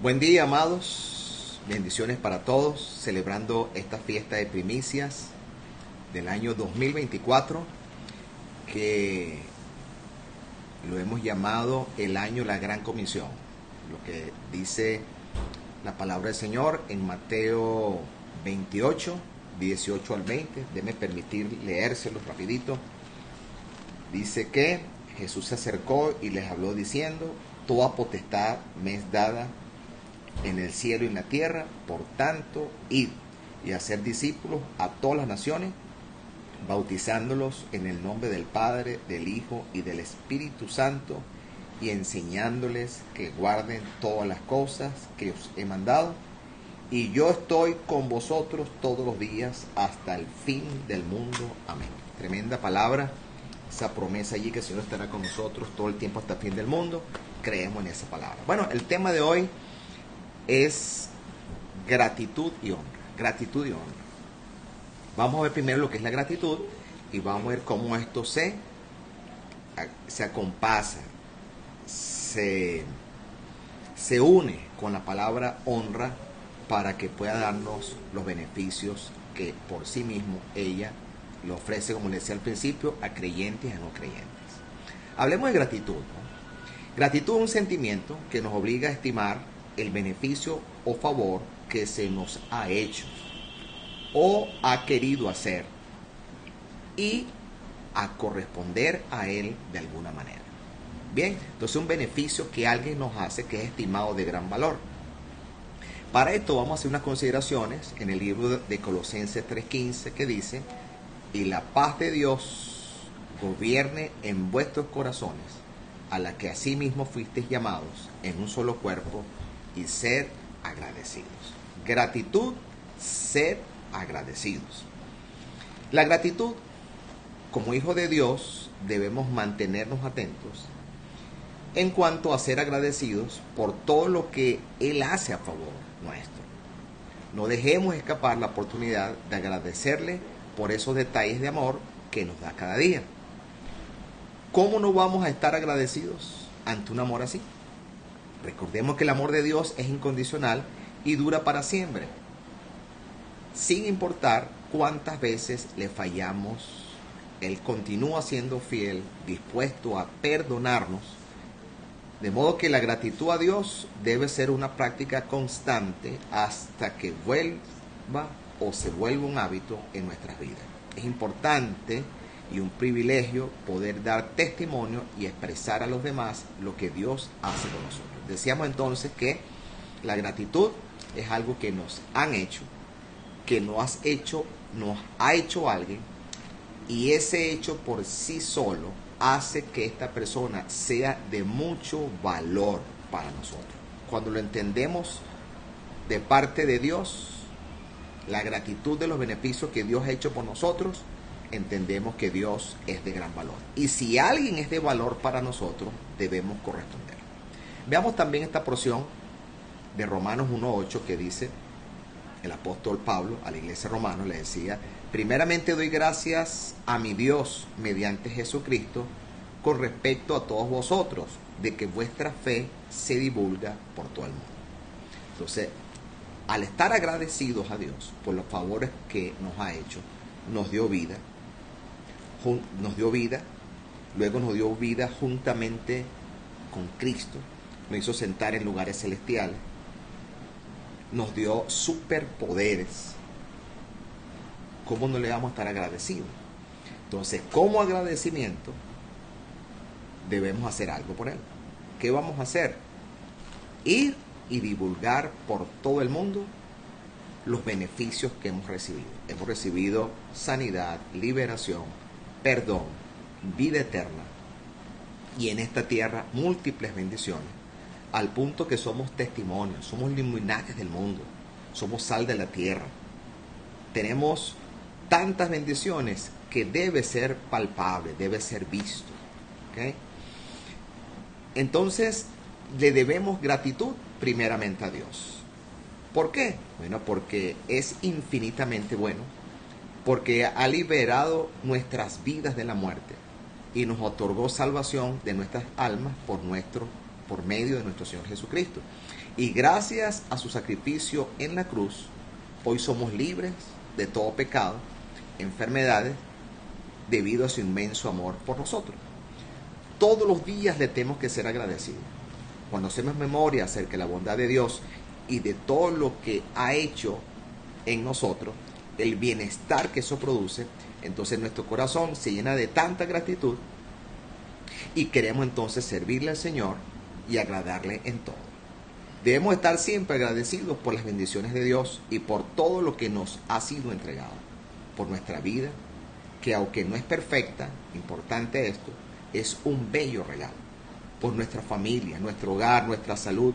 Buen día, amados. Bendiciones para todos, celebrando esta fiesta de primicias del año 2024, que lo hemos llamado el año la Gran Comisión. Lo que dice la palabra del Señor en Mateo 28, 18 al 20. Déme permitir leérselo rapidito. Dice que Jesús se acercó y les habló diciendo: toda potestad me es dada en el cielo y en la tierra, por tanto, id y hacer discípulos a todas las naciones, bautizándolos en el nombre del Padre, del Hijo y del Espíritu Santo, y enseñándoles que guarden todas las cosas que os he mandado. Y yo estoy con vosotros todos los días hasta el fin del mundo. Amén. Tremenda palabra, esa promesa allí que el Señor estará con nosotros todo el tiempo hasta el fin del mundo. Creemos en esa palabra. Bueno, el tema de hoy es gratitud y honra. Gratitud y honra. Vamos a ver primero lo que es la gratitud y vamos a ver cómo esto se acompasa, se une con la palabra honra para que pueda darnos los beneficios que por sí mismo ella le ofrece, como le decía al principio, a creyentes y a no creyentes. Hablemos de gratitud, ¿no? Gratitud es un sentimiento que nos obliga a estimar el beneficio o favor que se nos ha hecho o ha querido hacer y a corresponder a él de alguna manera. Bien, entonces un beneficio que alguien nos hace que es estimado de gran valor. Para esto vamos a hacer unas consideraciones en el libro de Colosenses 3:15, que dice: y la paz de Dios gobierne en vuestros corazones, a la que asimismo fuisteis llamados en un solo cuerpo, y ser agradecidos. Gratitud, ser agradecidos. La gratitud, como hijos de Dios, debemos mantenernos atentos en cuanto a ser agradecidos por todo lo que Él hace a favor nuestro. No dejemos escapar la oportunidad de agradecerle por esos detalles de amor que nos da cada día. ¿Cómo no vamos a estar agradecidos ante un amor así? Recordemos que el amor de Dios es incondicional y dura para siempre, sin importar cuántas veces le fallamos. Él continúa siendo fiel, dispuesto a perdonarnos, de modo que la gratitud a Dios debe ser una práctica constante hasta que vuelva o se vuelva un hábito en nuestras vidas. Es importante y un privilegio poder dar testimonio y expresar a los demás lo que Dios hace con nosotros. Decíamos entonces que la gratitud es algo que nos han hecho, que nos ha hecho alguien, y ese hecho por sí solo hace que esta persona sea de mucho valor para nosotros. Cuando lo entendemos de parte de Dios, la gratitud de los beneficios que Dios ha hecho por nosotros, entendemos que Dios es de gran valor. Y si alguien es de valor para nosotros, debemos corresponder. Veamos también esta porción de Romanos 1:8, que dice el apóstol Pablo a la iglesia romana, le decía: primeramente doy gracias a mi Dios mediante Jesucristo con respecto a todos vosotros, de que vuestra fe se divulga por todo el mundo. Entonces, al estar agradecidos a Dios por los favores que nos ha hecho, nos dio vida, luego nos dio vida juntamente con Cristo, nos hizo sentar en lugares celestiales, nos dio superpoderes. ¿Cómo no le vamos a estar agradecidos? Entonces, como agradecimiento, debemos hacer algo por Él. ¿Qué vamos a hacer? Ir y divulgar por todo el mundo los beneficios que hemos recibido. Hemos recibido sanidad, liberación, perdón, vida eterna, y en esta tierra múltiples bendiciones, al punto que somos testimonios, somos luminares del mundo, somos sal de la tierra. Tenemos tantas bendiciones que debe ser palpable, debe ser visto. ¿Okay? Entonces, le debemos gratitud primeramente a Dios. ¿Por qué? Bueno, porque es infinitamente bueno, porque ha liberado nuestras vidas de la muerte y nos otorgó salvación de nuestras almas por por medio de nuestro Señor Jesucristo. Y gracias a su sacrificio en la cruz, hoy somos libres de todo pecado, enfermedades, debido a su inmenso amor por nosotros. Todos los días le tenemos que ser agradecidos. Cuando hacemos memoria acerca de la bondad de Dios y de todo lo que ha hecho en nosotros, el bienestar que eso produce, entonces nuestro corazón se llena de tanta gratitud y queremos entonces servirle al Señor y agradarle en todo. Debemos estar siempre agradecidos por las bendiciones de Dios y por todo lo que nos ha sido entregado, por nuestra vida, que aunque no es perfecta, importante esto, es un bello regalo, por nuestra familia, nuestro hogar, nuestra salud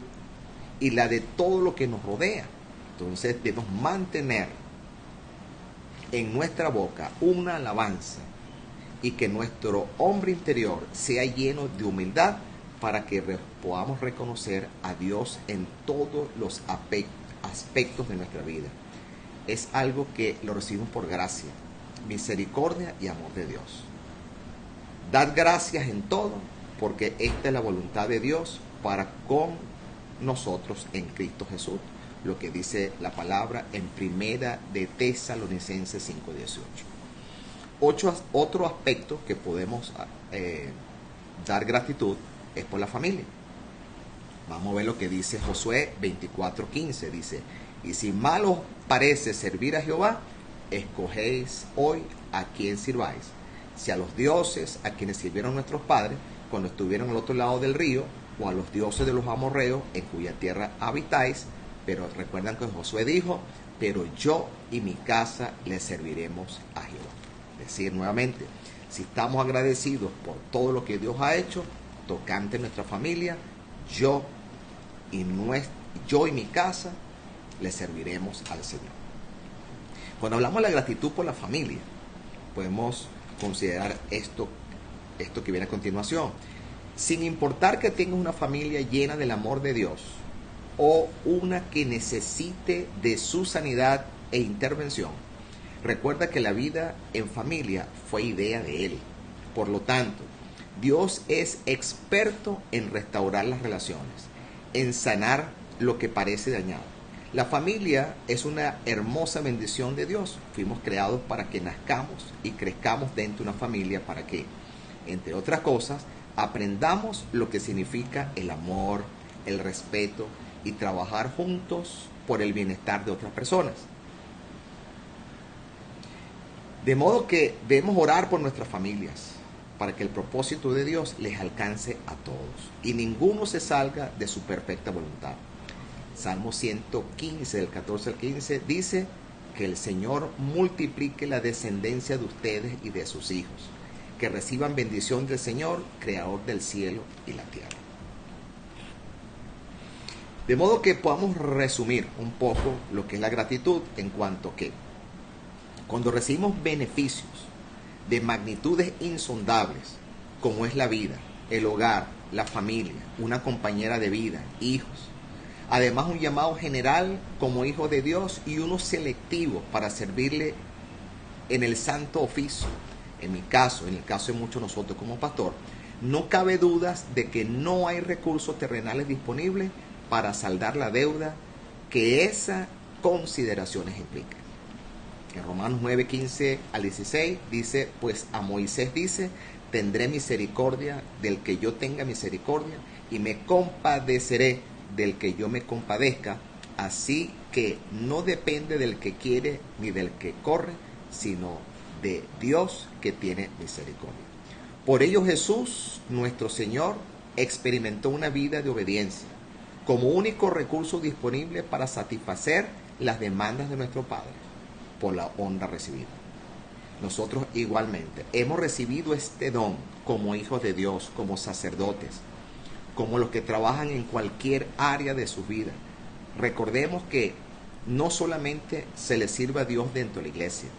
y la de todo lo que nos rodea. Entonces debemos mantener en nuestra boca una alabanza y que nuestro hombre interior sea lleno de humildad para que podamos reconocer a Dios en todos los aspectos de nuestra vida. Es algo que lo recibimos por gracia, misericordia y amor de Dios. Dad gracias en todo, porque esta es la voluntad de Dios para con nosotros en Cristo Jesús, lo que dice la palabra en Primera de Tesalonicenses 5:18. Otro aspecto que podemos dar gratitud es por la familia. Vamos a ver lo que dice Josué 24:15. Dice: y si mal os parece servir a Jehová, escogéis hoy a quién sirváis, si a los dioses a quienes sirvieron nuestros padres cuando estuvieron al otro lado del río, o a los dioses de los amorreos en cuya tierra habitáis. Pero recuerdan que Josué dijo: pero yo y mi casa le serviremos a Jehová. Es decir, nuevamente, si estamos agradecidos por todo lo que Dios ha hecho tocante nuestra familia, yo y mi casa le serviremos al Señor. Cuando hablamos de la gratitud por la familia, podemos considerar esto que viene a continuación. Sin importar que tengas una familia llena del amor de Dios o una que necesite de su sanidad e intervención, recuerda que la vida en familia fue idea de Él. Por lo tanto, Dios es experto en restaurar las relaciones, en sanar lo que parece dañado. La familia es una hermosa bendición de Dios. Fuimos creados para que nazcamos y crezcamos dentro de una familia para que, entre otras cosas, aprendamos lo que significa el amor, el respeto y trabajar juntos por el bienestar de otras personas. De modo que debemos orar por nuestras familias para que el propósito de Dios les alcance a todos y ninguno se salga de su perfecta voluntad. Salmo 115, del 14 al 15, dice: que el Señor multiplique la descendencia de ustedes y de sus hijos, que reciban bendición del Señor, creador del cielo y la tierra. De modo que podamos resumir un poco lo que es la gratitud, en cuanto que cuando recibimos beneficios de magnitudes insondables, como es la vida, el hogar, la familia, una compañera de vida, hijos, además un llamado general como hijo de Dios y uno selectivo para servirle en el santo oficio, en mi caso, en el caso de muchos de nosotros como pastor, no cabe dudas de que no hay recursos terrenales disponibles para saldar la deuda que esas consideraciones implican. En Romanos 9, 15 al 16 dice: pues a Moisés dice: tendré misericordia del que yo tenga misericordia y me compadeceré del que yo me compadezca. Así que no depende del que quiere ni del que corre, sino de Dios que tiene misericordia. Por ello Jesús, nuestro Señor, experimentó una vida de obediencia como único recurso disponible para satisfacer las demandas de nuestro Padre por la honra recibida. Nosotros igualmente hemos recibido este don como hijos de Dios, como sacerdotes, como los que trabajan en cualquier área de su vida. Recordemos que no solamente se le sirve a Dios dentro de la iglesia,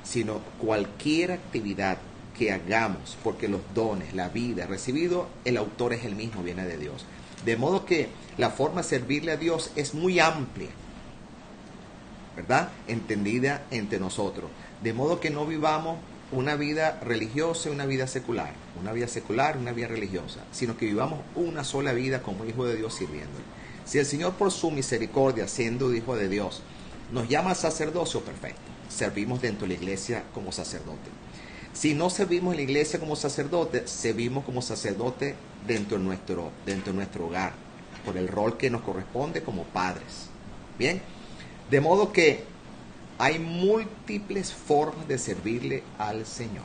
sino cualquier actividad que hagamos, porque los dones, la vida recibido, el autor es el mismo, viene de Dios. De modo que la forma de servirle a Dios es muy amplia, ¿verdad? Entendida entre nosotros. De modo que no vivamos una vida religiosa y una vida secular, una vida secular y una vida religiosa, sino que vivamos una sola vida como hijo de Dios sirviéndole. Si el Señor por su misericordia, siendo hijo de Dios, nos llama al sacerdocio, perfecto, servimos dentro de la iglesia como sacerdote. Si no servimos en la iglesia como sacerdote, servimos como sacerdote dentro de nuestro hogar, por el rol que nos corresponde como padres. Bien, de modo que hay múltiples formas de servirle al Señor.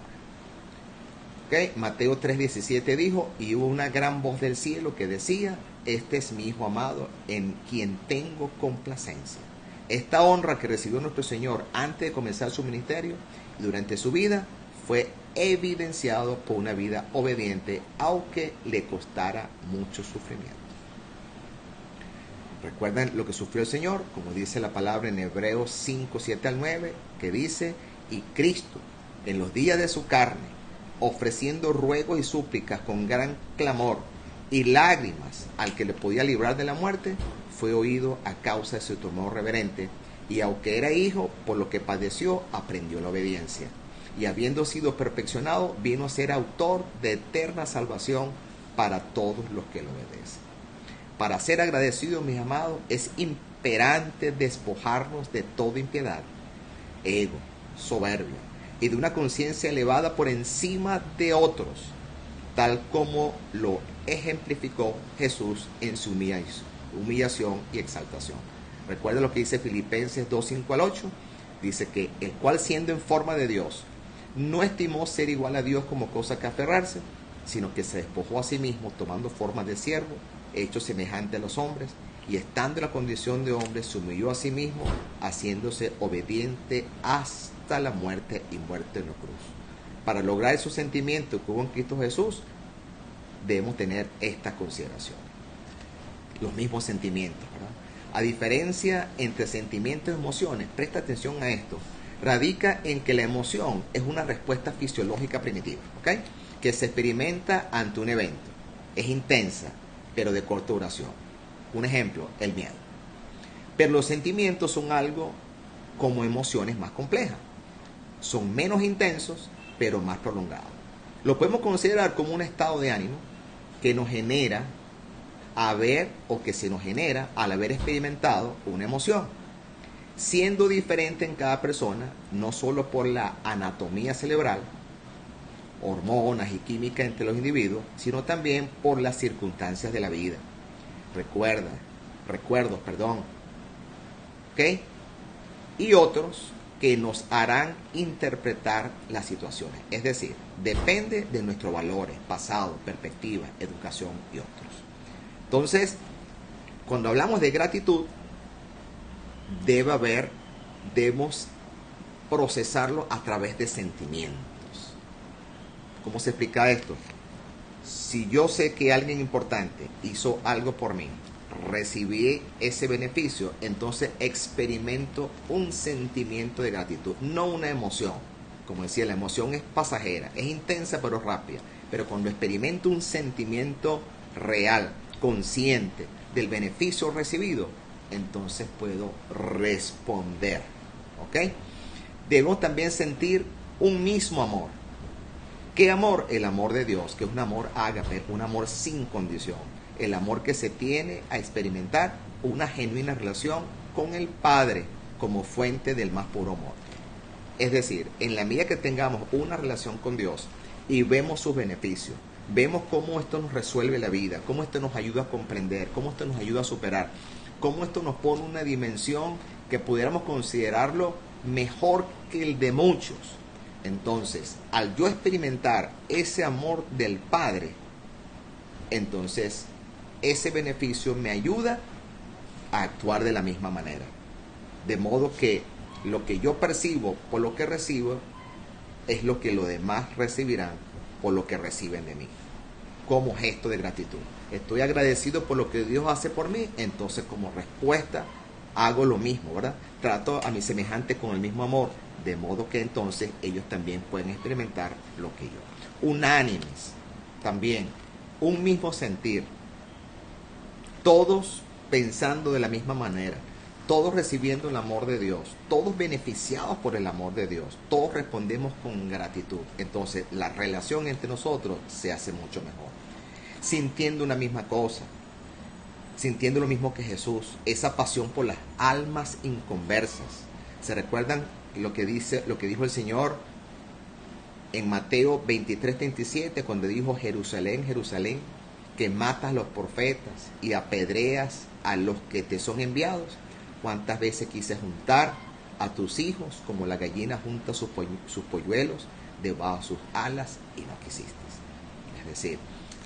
¿Okay? Mateo 3:17 dijo, y hubo una gran voz del cielo que decía, este es mi Hijo amado, en quien tengo complacencia. Esta honra que recibió nuestro Señor antes de comenzar su ministerio y durante su vida fue evidenciado por una vida obediente, aunque le costara mucho sufrimiento. ¿Recuerdan lo que sufrió el Señor? Como dice la palabra en Hebreos 5:7-9, que dice, y Cristo, en los días de su carne, ofreciendo ruegos y súplicas con gran clamor y lágrimas al que le podía librar de la muerte, fue oído a causa de su temor reverente, y aunque era hijo, por lo que padeció, aprendió la obediencia. Y habiendo sido perfeccionado, vino a ser autor de eterna salvación para todos los que lo obedecen. Para ser agradecidos, mis amados, es imperante despojarnos de toda impiedad, ego, soberbia y de una conciencia elevada por encima de otros, tal como lo ejemplificó Jesús en su humillación y exaltación. Recuerda lo que dice Filipenses 2:5-8, dice que el cual siendo en forma de Dios, no estimó ser igual a Dios como cosa que aferrarse, sino que se despojó a sí mismo tomando forma de siervo, hecho semejante a los hombres, y estando en la condición de hombre, se humilló a sí mismo, haciéndose obediente hasta la muerte y muerte en la cruz. Para lograr esos sentimientos que hubo en Cristo Jesús, debemos tener estas consideraciones. Los mismos sentimientos, ¿verdad? A diferencia entre sentimientos y emociones, presta atención a esto, radica en que la emoción es una respuesta fisiológica primitiva, ¿ok? Que se experimenta ante un evento. Es intensa, pero de corta duración. Un ejemplo, el miedo. Pero los sentimientos son algo como emociones más complejas. Son menos intensos, pero más prolongados. Lo podemos considerar como un estado de ánimo que nos genera que se nos genera al haber experimentado una emoción, siendo diferente en cada persona, no solo por la anatomía cerebral, hormonas y química entre los individuos, sino también por las circunstancias de la vida. Recuerdos, ¿ok? Y otros que nos harán interpretar las situaciones. Es decir, depende de nuestros valores, pasado, perspectiva, educación y otros. Entonces, cuando hablamos de gratitud, debemos procesarlo a través de sentimientos. ¿Cómo se explica esto? Si yo sé que alguien importante hizo algo por mí, recibí ese beneficio, entonces experimento un sentimiento de gratitud, no una emoción. Como decía, la emoción es pasajera, es intensa pero rápida. Pero cuando experimento un sentimiento real, consciente del beneficio recibido, entonces puedo responder. ¿Ok? Debemos también sentir un mismo amor. ¿Qué amor? El amor de Dios, que es un amor ágape, un amor sin condición. El amor que se tiene a experimentar una genuina relación con el Padre como fuente del más puro amor. Es decir, en la medida que tengamos una relación con Dios y vemos sus beneficios, vemos cómo esto nos resuelve la vida, cómo esto nos ayuda a comprender, cómo esto nos ayuda a superar, cómo esto nos pone una dimensión que pudiéramos considerarlo mejor que el de muchos. Entonces, al yo experimentar ese amor del Padre, entonces ese beneficio me ayuda a actuar de la misma manera. De modo que lo que yo percibo por lo que recibo es lo que los demás recibirán por lo que reciben de mí. Como gesto de gratitud. Estoy agradecido por lo que Dios hace por mí, entonces como respuesta hago lo mismo, ¿verdad? Trato a mi semejante con el mismo amor, de modo que entonces ellos también pueden experimentar lo que yo. Unánimes, también, un mismo sentir, todos pensando de la misma manera, todos recibiendo el amor de Dios, todos beneficiados por el amor de Dios, todos respondemos con gratitud. Entonces la relación entre nosotros se hace mucho mejor. Sintiendo una misma cosa, sintiendo lo mismo que Jesús, esa pasión por las almas inconversas. ¿Se recuerdan lo que dijo el Señor en Mateo 23:37, cuando dijo: Jerusalén, Jerusalén, que matas a los profetas y apedreas a los que te son enviados? ¿Cuántas veces quise juntar a tus hijos como la gallina junta sus polluelos debajo de sus alas y no quisiste? Es decir,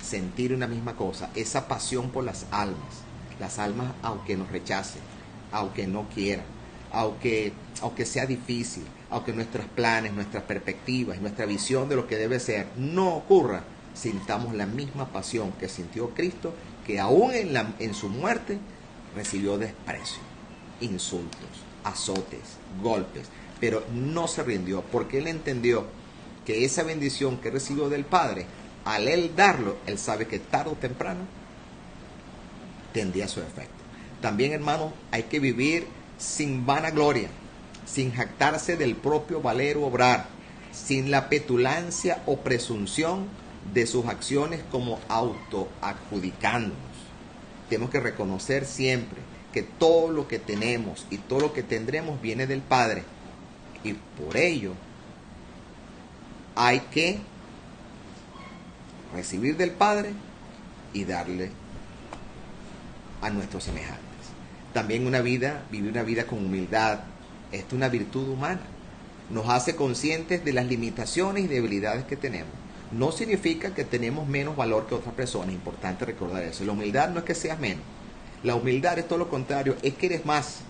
sentir una misma cosa, esa pasión por las almas aunque nos rechacen, aunque no quieran, aunque sea difícil, aunque nuestros planes, nuestras perspectivas, nuestra visión de lo que debe ser no ocurra, sintamos la misma pasión que sintió Cristo, que aún en su muerte recibió desprecio, insultos, azotes, golpes, pero no se rindió, porque Él entendió que esa bendición que recibió del Padre, al Él darlo, Él sabe que tarde o temprano tendría su efecto. También, hermanos, hay que vivir sin vanagloria, sin jactarse del propio valer o obrar, sin la petulancia o presunción de sus acciones, como autoadjudicándonos. Tenemos que reconocer siempre que todo lo que tenemos y todo lo que tendremos viene del Padre, y por ello hay que recibir del Padre y darle a nuestros semejantes. También vivir una vida con humildad. Esto es una virtud humana. Nos hace conscientes de las limitaciones y debilidades que tenemos. No significa que tenemos menos valor que otras personas. Es importante recordar eso. La humildad no es que seas menos. La humildad es todo lo contrario, es que eres más.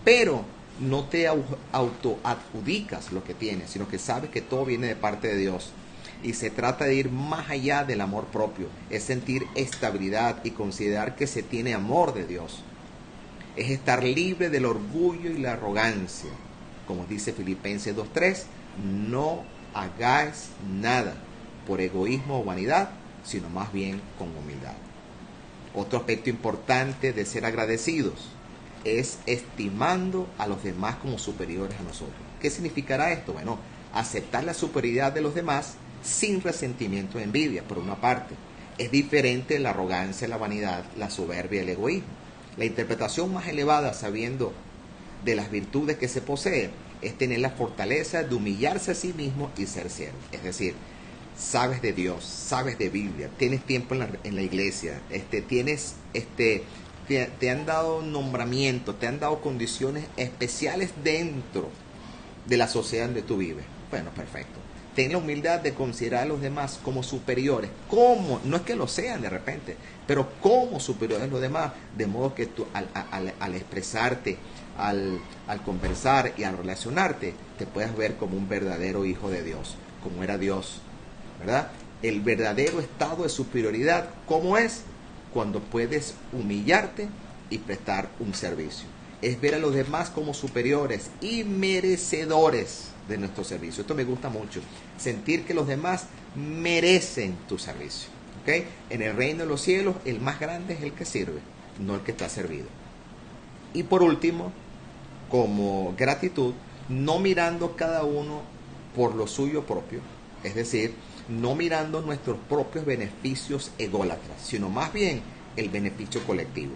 Pero no te autoadjudicas lo que tienes, sino que sabes que todo viene de parte de Dios. Y se trata de ir más allá del amor propio. Es sentir estabilidad y considerar que se tiene amor de Dios. Es estar libre del orgullo y la arrogancia. Como dice Filipenses 2:3, no hagáis nada por egoísmo o vanidad, sino más bien con humildad. Otro aspecto importante de ser agradecidos es estimando a los demás como superiores a nosotros. ¿Qué significará esto? Bueno, aceptar la superioridad de los demás sin resentimiento o envidia, por una parte. Es diferente la arrogancia, la vanidad, la soberbia y el egoísmo. La interpretación más elevada, sabiendo de las virtudes que se posee, es tener la fortaleza de humillarse a sí mismo y ser siervo. Es decir, sabes de Dios, sabes de Biblia, tienes tiempo en la iglesia, te han dado nombramiento, te han dado condiciones especiales dentro de la sociedad donde tú vives. Bueno, perfecto. Ten la humildad de considerar a los demás como superiores. ¿Cómo? No es que lo sean de repente, pero como superiores a los demás, de modo que tú al expresarte, al conversar y al relacionarte, te puedas ver como un verdadero hijo de Dios, como era Dios, ¿verdad? El verdadero estado de superioridad, ¿cómo es? Cuando puedes humillarte y prestar un servicio. Es ver a los demás como superiores y merecedores de nuestro servicio. Esto me gusta mucho. Sentir que los demás merecen tu servicio. ¿Okay? En el reino de los cielos, el más grande es el que sirve, no el que está servido. Y por último, como gratitud, no mirando cada uno por lo suyo propio, es decir, no mirando nuestros propios beneficios ególatras, sino más bien el beneficio colectivo.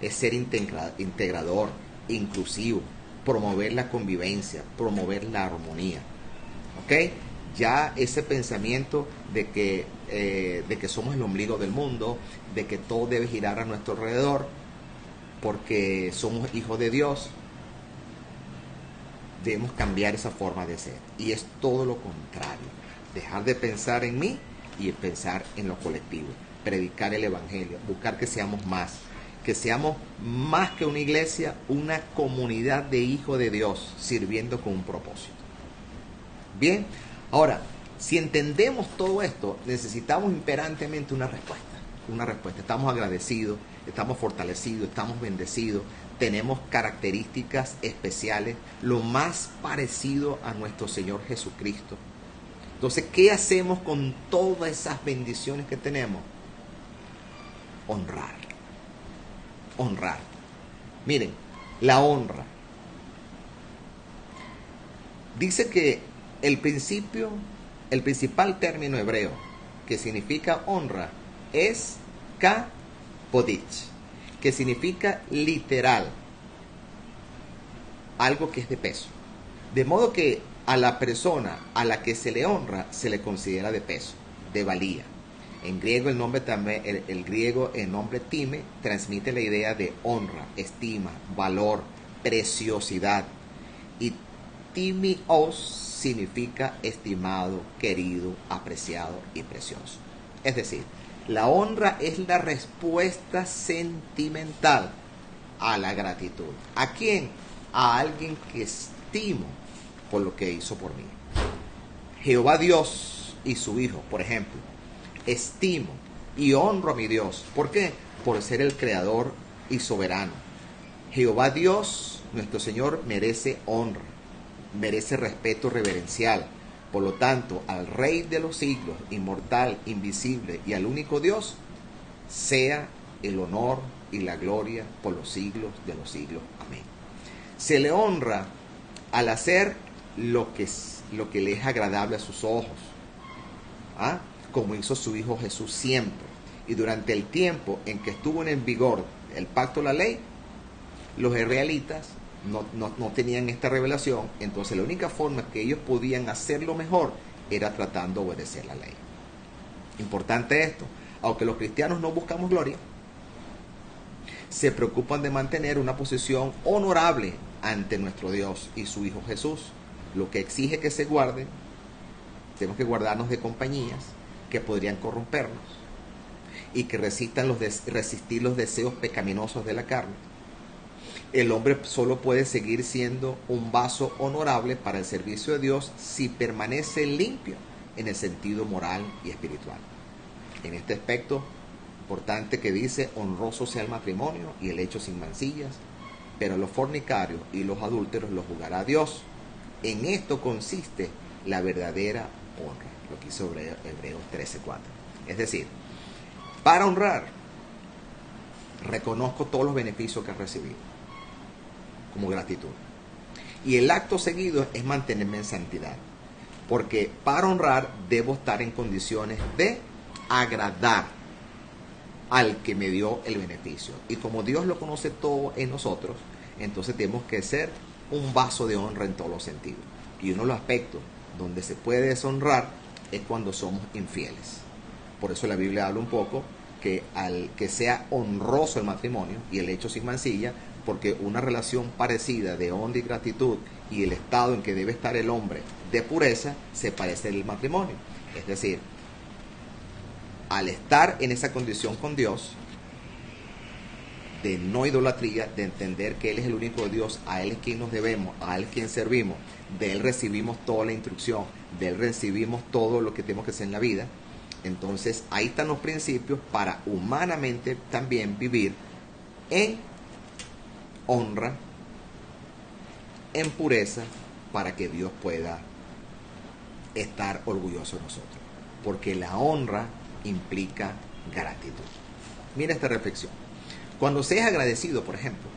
Es ser integrador, inclusivo, promover la convivencia, promover la armonía. ¿Ok? Ya ese pensamiento de que somos el ombligo del mundo, de que todo debe girar a nuestro alrededor, porque somos hijos de Dios, debemos cambiar esa forma de ser. Y es todo lo contrario. Dejar de pensar en mí y pensar en lo colectivo. Predicar el evangelio, buscar que seamos más que una iglesia, una comunidad de hijos de Dios, sirviendo con un propósito. Bien, ahora, si entendemos todo esto, necesitamos imperantemente una respuesta. Estamos agradecidos, estamos fortalecidos, estamos bendecidos, tenemos características especiales, lo más parecido a nuestro Señor Jesucristo. Entonces, ¿qué hacemos con todas esas bendiciones que tenemos? Honrar. Miren, La honra. Dice que el principal término hebreo que significa honra es kapodich, que significa literal, algo que es de peso. De modo que a la persona a la que se le honra se le considera de peso, de valía. En griego el nombre también, el nombre time transmite la idea de honra, estima, valor, preciosidad. Y timios significa estimado, querido, apreciado y precioso. Es decir, la honra es la respuesta sentimental a la gratitud. ¿A quién? A alguien que estimo por lo que hizo por mí. Jehová Dios y su Hijo, por ejemplo, estimo y honro a mi Dios. ¿Por qué? Por ser el creador y soberano. Jehová Dios, nuestro Señor, merece honra, merece respeto reverencial. Por lo tanto, al Rey de los siglos, inmortal, invisible y al único Dios, sea el honor y la gloria por los siglos de los siglos. Amén. Se le honra al hacer lo que le es agradable a sus ojos, como hizo su Hijo Jesús siempre. Y durante el tiempo en que estuvo en vigor el pacto, la ley, los israelitas no tenían esta revelación. Entonces la única forma que ellos podían hacerlo mejor era tratando de obedecer la ley. Importante esto: aunque los cristianos no buscamos gloria, se preocupan de mantener una posición honorable ante nuestro Dios y su Hijo Jesús, lo que exige que se guarden. Tenemos que guardarnos de compañías que podrían corrompernos y que resistir los deseos pecaminosos de la carne. El hombre solo puede seguir siendo un vaso honorable para el servicio de Dios si permanece limpio en el sentido moral y espiritual. En este aspecto importante que dice: honroso sea el matrimonio y el hecho sin mancillas, pero los fornicarios y los adúlteros los juzgará Dios. En esto consiste la verdadera honra, lo que hizo Hebreos 13:4. Es decir, para honrar, reconozco todos los beneficios que he recibido como gratitud. Y el acto seguido es mantenerme en santidad, porque para honrar debo estar en condiciones de agradar al que me dio el beneficio. Y como Dios lo conoce todo en nosotros, entonces tenemos que ser un vaso de honra en todos los sentidos. Y uno de los aspectos donde se puede deshonrar es cuando somos infieles. Por eso la Biblia habla un poco que al que sea honroso el matrimonio y el hecho sin mancilla, porque una relación parecida de honra y gratitud y el estado en que debe estar el hombre de pureza se parece al matrimonio. Es decir, al estar en esa condición con Dios, de no idolatría, de entender que Él es el único Dios, a Él es quien nos debemos, a Él es quien servimos, de Él recibimos toda la instrucción, de Él recibimos todo lo que tenemos que hacer en la vida. Entonces ahí están los principios para humanamente también vivir en honra, en pureza, para que Dios pueda estar orgulloso de nosotros. Porque la honra implica gratitud. Mira esta reflexión. Cuando seas agradecido, por ejemplo,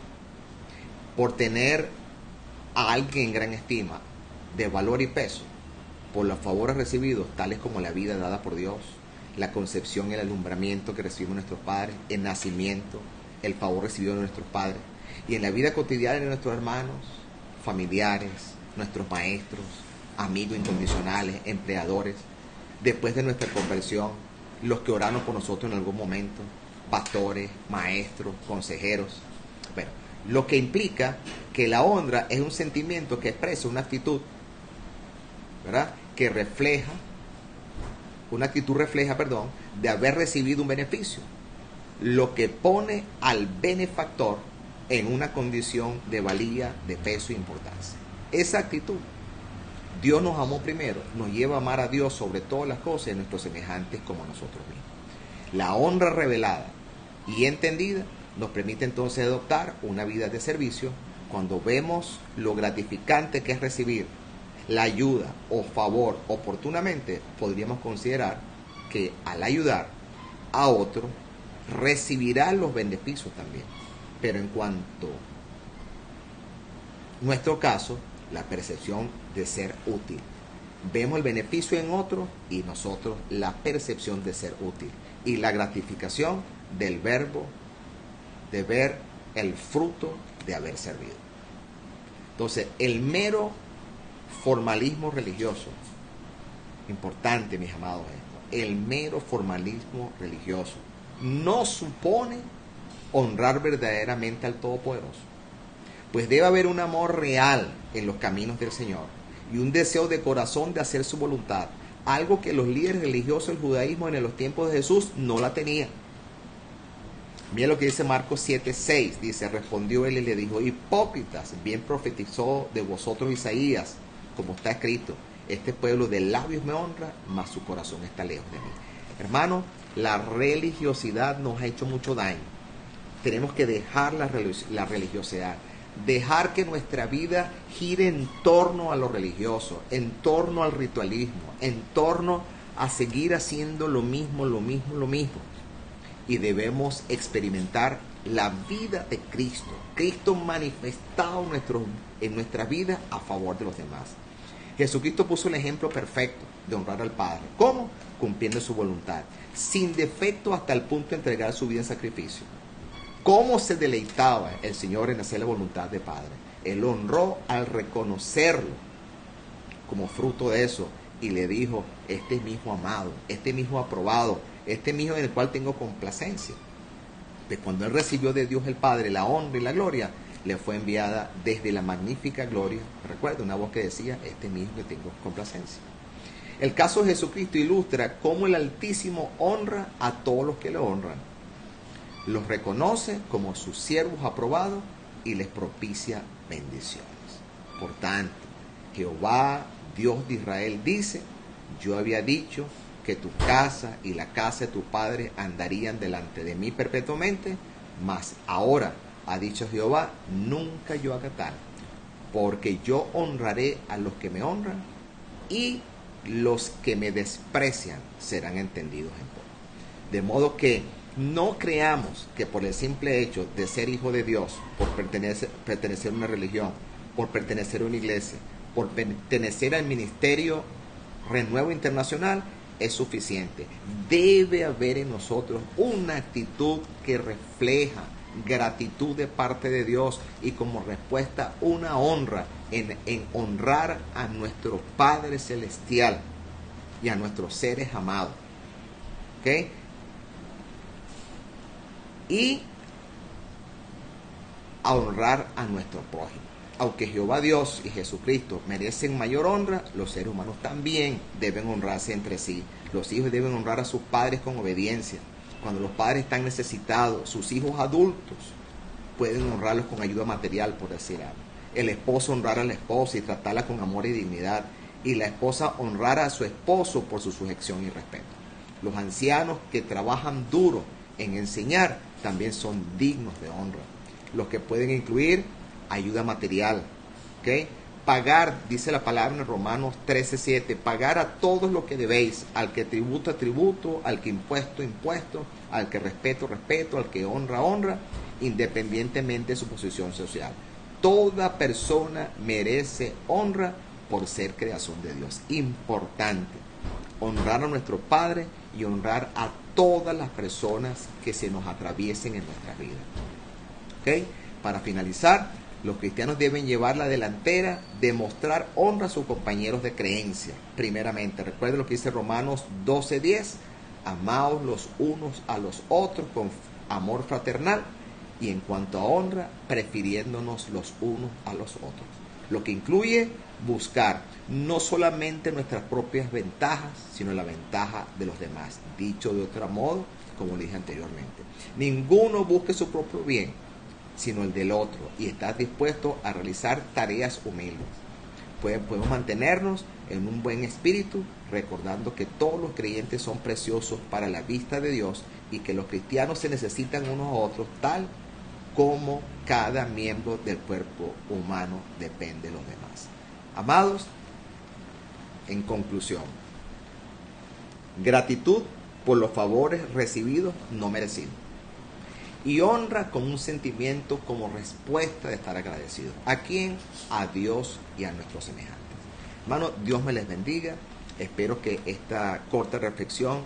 por tener a alguien en gran estima, de valor y peso, por los favores recibidos, tales como la vida dada por Dios, la concepción y el alumbramiento que recibimos nuestros padres, el nacimiento, el favor recibido de nuestros padres, y en la vida cotidiana de nuestros hermanos, familiares, nuestros maestros, amigos incondicionales, empleadores, después de nuestra conversión, los que oraron por nosotros en algún momento, pastores, maestros, consejeros. Bueno, lo que implica que la honra es un sentimiento que expresa una actitud, ¿verdad?, que refleja, de haber recibido un beneficio, lo que pone al benefactor en una condición de valía, de peso e importancia. Esa actitud, Dios nos amó primero, nos lleva a amar a Dios sobre todas las cosas y a nuestros semejantes como a nosotros mismos. La honra revelada y entendida nos permite entonces adoptar una vida de servicio. Cuando vemos lo gratificante que es recibir la ayuda o favor oportunamente, podríamos considerar que al ayudar a otro recibirá los beneficios también. Pero en cuanto nuestro caso, la percepción de ser útil. Vemos el beneficio en otro y nosotros la percepción de ser útil. Y la gratificación del verbo de ver el fruto de haber servido. Entonces, el mero formalismo religioso, importante, mis amados, el mero formalismo religioso no supone honrar verdaderamente al Todopoderoso. Pues debe haber un amor real en los caminos del Señor y un deseo de corazón de hacer su voluntad, algo que los líderes religiosos del judaísmo en los tiempos de Jesús no la tenían. Mira lo que dice Marcos 7:6, dice, respondió él y le dijo, hipócritas, bien profetizó de vosotros Isaías, como está escrito, este pueblo de labios me honra, mas su corazón está lejos de mí. Hermano, la religiosidad nos ha hecho mucho daño. Tenemos que dejar la religiosidad, dejar que nuestra vida gire en torno a lo religioso, en torno al ritualismo, en torno a seguir haciendo lo mismo. Y debemos experimentar la vida de Cristo, Cristo manifestado en nuestra vida a favor de los demás. Jesucristo puso el ejemplo perfecto de honrar al Padre. ¿Cómo? Cumpliendo su voluntad, sin defecto hasta el punto de entregar su vida en sacrificio. ¿Cómo se deleitaba el Señor en hacer la voluntad de Padre? Él honró al reconocerlo como fruto de eso y le dijo, este es mi hijo amado, este es mi hijo aprobado, este es mi hijo en el cual tengo complacencia. De cuando él recibió de Dios el Padre la honra y la gloria, le fue enviada desde la magnífica gloria. Recuerda una voz que decía, este es mi hijo que tengo complacencia. El caso de Jesucristo ilustra cómo el Altísimo honra a todos los que le honran. Los reconoce como sus siervos aprobados y les propicia bendiciones. Por tanto, Jehová, Dios de Israel, dice, yo había dicho que tu casa y la casa de tu padre andarían delante de mí perpetuamente, mas ahora, ha dicho Jehová, nunca yo haga tal, porque yo honraré a los que me honran y los que me desprecian serán entendidos en poco. De modo que no creamos que por el simple hecho de ser hijo de Dios, por pertenecer a una religión, por pertenecer a una iglesia, por pertenecer al ministerio Renuevo Internacional, es suficiente. Debe haber en nosotros una actitud que refleja gratitud de parte de Dios y como respuesta una honra en honrar a nuestro Padre Celestial y a nuestros seres amados. ¿Ok? Y a honrar a nuestro prójimo. Aunque Jehová Dios y Jesucristo merecen mayor honra, los seres humanos también deben honrarse entre sí. Los hijos deben honrar a sus padres con obediencia. Cuando los padres están necesitados, sus hijos adultos pueden honrarlos con ayuda material, por decir algo. El esposo honrar a la esposa y tratarla con amor y dignidad. Y la esposa honrar a su esposo por su sujeción y respeto. Los ancianos que trabajan duro en enseñar también son dignos de honra. Los que pueden incluir ayuda material, ¿ok? Pagar, dice la palabra en Romanos 13:7, pagar a todos lo que debéis, al que tributo, tributo, al que impuesto, impuesto, al que respeto, respeto, al que honra, honra, independientemente de su posición social. Toda persona merece honra por ser creación de Dios. Importante, honrar a nuestro Padre y honrar a todas las personas que se nos atraviesen en nuestra vida. ¿Ok? Para finalizar, los cristianos deben llevar la delantera, demostrar honra a sus compañeros de creencia. Primeramente, recuerden lo que dice Romanos 12:10, amaos los unos a los otros con amor fraternal y en cuanto a honra, prefiriéndonos los unos a los otros. Lo que incluye buscar no solamente nuestras propias ventajas, sino la ventaja de los demás. Dicho de otro modo, como le dije anteriormente, ninguno busque su propio bien, sino el del otro, y estar dispuesto a realizar tareas humildes. Podemos mantenernos en un buen espíritu, recordando que todos los creyentes son preciosos para la vista de Dios y que los cristianos se necesitan unos a otros, tal como cada miembro del cuerpo humano depende de los demás. Amados, en conclusión, gratitud por los favores recibidos no merecidos. y honra con un sentimiento como respuesta de estar agradecido. ¿A quién? A Dios y a nuestros semejantes. Hermano, Dios me les bendiga. Espero que esta corta reflexión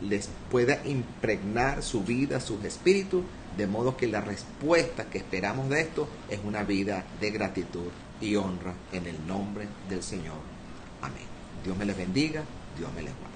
les pueda impregnar su vida, sus espíritus, de modo que la respuesta que esperamos de esto es una vida de gratitud y honra en el nombre del Señor. Amén. Dios me les bendiga, Dios me les guarde.